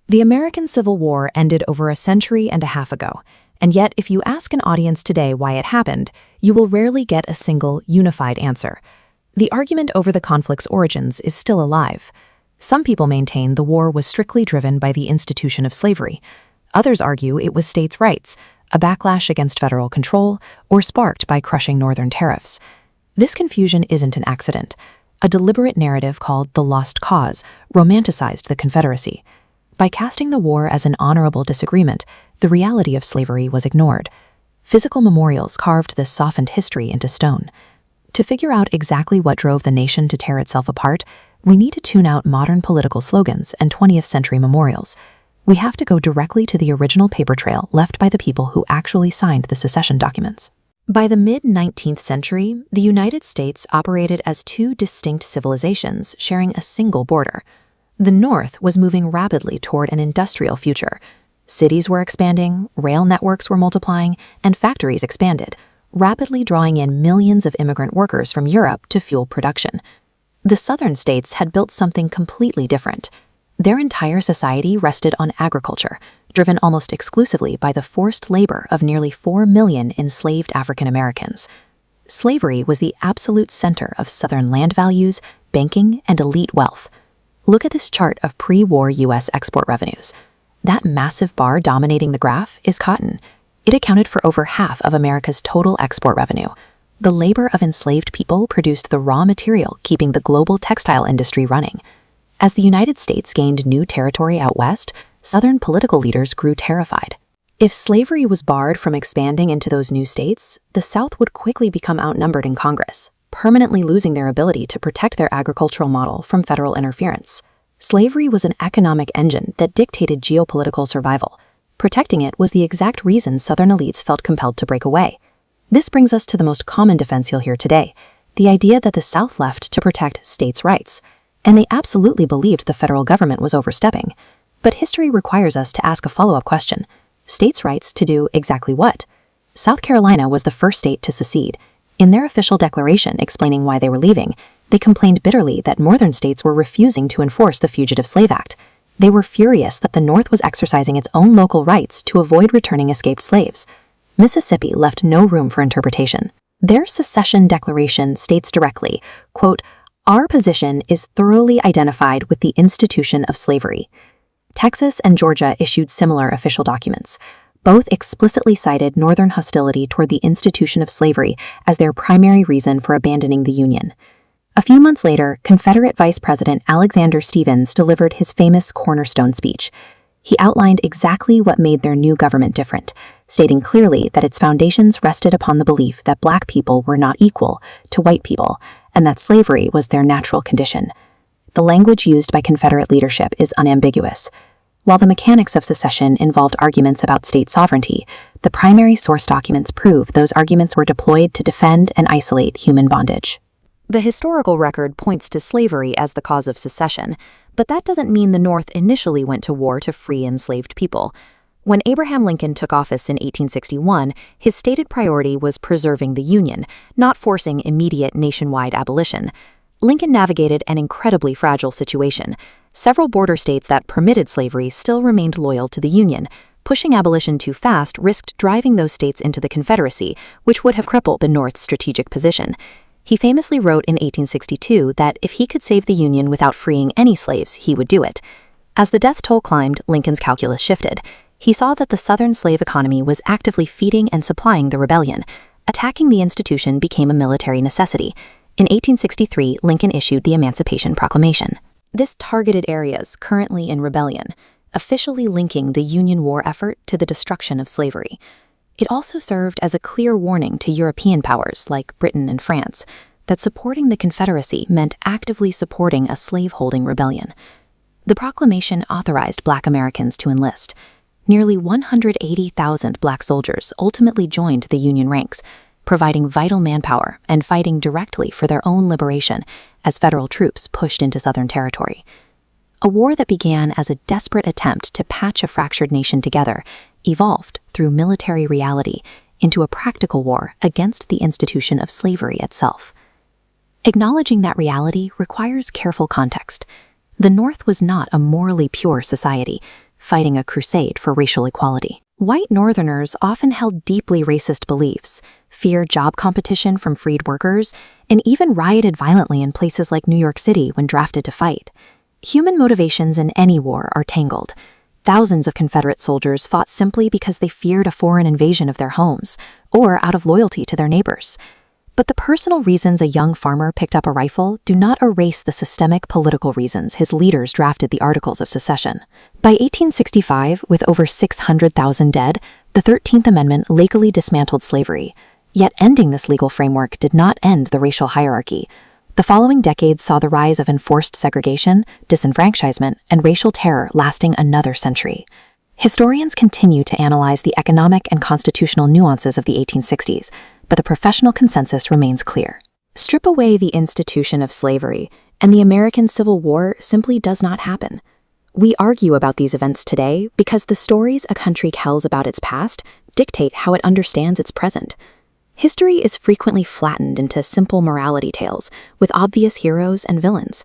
The American Civil War ended over a century and a half ago, and yet if you ask an audience today why it happened, you will rarely get a single, unified answer. The argument over the conflict's origins is still alive. Some people maintain the war was strictly driven by the institution of slavery. Others argue it was states' rights, a backlash against federal control, or sparked by crushing Northern tariffs. This confusion isn't an accident. A deliberate narrative called the Lost Cause romanticized the Confederacy. By casting the war as an honorable disagreement, the reality of slavery was ignored. Physical memorials carved this softened history into stone. To figure out exactly what drove the nation to tear itself apart, we need to tune out modern political slogans and 20th century memorials. We have to go directly to the original paper trail left by the people who actually signed the secession documents. By the mid-19th century, the United States operated as two distinct civilizations sharing a single border. The North was moving rapidly toward an industrial future. Cities were expanding, rail networks were multiplying, and factories expanded, rapidly drawing in millions of immigrant workers from Europe to fuel production. The Southern states had built something completely different. Their entire society rested on agriculture, driven almost exclusively by the forced labor of nearly 4 million enslaved African Americans. Slavery was the absolute center of Southern land values, banking, and elite wealth. Look at this chart of pre-war U.S. export revenues. That massive bar dominating the graph is cotton. It accounted for over half of America's total export revenue. The labor of enslaved people produced the raw material keeping the global textile industry running. As the United States gained new territory out west, Southern political leaders grew terrified. If slavery was barred from expanding into those new states, the South would quickly become outnumbered in Congress, permanently losing their ability to protect their agricultural model from federal interference. Slavery was an economic engine that dictated geopolitical survival. Protecting it was the exact reason Southern elites felt compelled to break away. This brings us to the most common defense you'll hear today, the idea that the South left to protect states' rights. And they absolutely believed the federal government was overstepping. But history requires us to ask a follow-up question. States' rights to do exactly what? South Carolina was the first state to secede. In their official declaration explaining why they were leaving, they complained bitterly that northern states were refusing to enforce the Fugitive Slave Act. They were furious that the North was exercising its own local rights to avoid returning escaped slaves. Mississippi left no room for interpretation. Their secession declaration states directly, quote, "Our position is thoroughly identified with the institution of slavery." Texas and Georgia issued similar official documents. Both explicitly cited Northern hostility toward the institution of slavery as their primary reason for abandoning the Union. A few months later, Confederate Vice President Alexander Stephens delivered his famous cornerstone speech. He outlined exactly what made their new government different, stating clearly that its foundations rested upon the belief that Black people were not equal to white people and that slavery was their natural condition. The language used by Confederate leadership is unambiguous. While the mechanics of secession involved arguments about state sovereignty, the primary source documents prove those arguments were deployed to defend and isolate human bondage. The historical record points to slavery as the cause of secession, but that doesn't mean the North initially went to war to free enslaved people. When Abraham Lincoln took office in 1861, his stated priority was preserving the Union, not forcing immediate nationwide abolition. Lincoln navigated an incredibly fragile situation. Several border states that permitted slavery still remained loyal to the Union. Pushing abolition too fast risked driving those states into the Confederacy, which would have crippled the North's strategic position. He famously wrote in 1862 that if he could save the Union without freeing any slaves, he would do it. As the death toll climbed, Lincoln's calculus shifted. He saw that the Southern slave economy was actively feeding and supplying the rebellion. Attacking the institution became a military necessity. In 1863, Lincoln issued the Emancipation Proclamation. This targeted areas currently in rebellion, officially linking the Union war effort to the destruction of slavery. It also served as a clear warning to European powers like Britain and France that supporting the Confederacy meant actively supporting a slave-holding rebellion. The proclamation authorized Black Americans to enlist. Nearly 180,000 Black soldiers ultimately joined the Union ranks, providing vital manpower and fighting directly for their own liberation as federal troops pushed into Southern territory. A war that began as a desperate attempt to patch a fractured nation together evolved through military reality into a practical war against the institution of slavery itself. Acknowledging that reality requires careful context. The North was not a morally pure society. fighting a crusade for racial equality. White Northerners often held deeply racist beliefs, feared job competition from freed workers, and even rioted violently in places like New York City when drafted to fight. Human motivations in any war are tangled. Thousands of Confederate soldiers fought simply because they feared a foreign invasion of their homes, or out of loyalty to their neighbors. But the personal reasons a young farmer picked up a rifle do not erase the systemic political reasons his leaders drafted the Articles of Secession. By 1865, with over 600,000 dead, the 13th Amendment legally dismantled slavery. Yet ending this legal framework did not end the racial hierarchy. The following decades saw the rise of enforced segregation, disenfranchisement, and racial terror lasting another century. Historians continue to analyze the economic and constitutional nuances of the 1860s, but the professional consensus remains clear. Strip away the institution of slavery, and the American Civil War simply does not happen. We argue about these events today because the stories a country tells about its past dictate how it understands its present. History is frequently flattened into simple morality tales with obvious heroes and villains.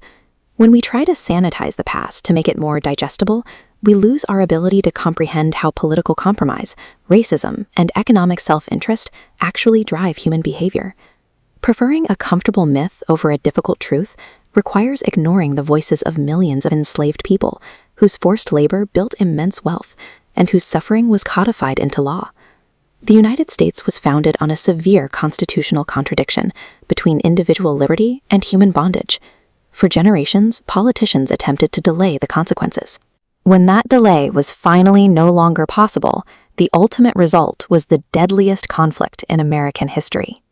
When we try to sanitize the past to make it more digestible, we lose our ability to comprehend how political compromise, racism, and economic self-interest actually drive human behavior. Preferring a comfortable myth over a difficult truth requires ignoring the voices of millions of enslaved people whose forced labor built immense wealth and whose suffering was codified into law. The United States was founded on a severe constitutional contradiction between individual liberty and human bondage. For generations, politicians attempted to delay the consequences. When that delay was finally no longer possible, the ultimate result was the deadliest conflict in American history.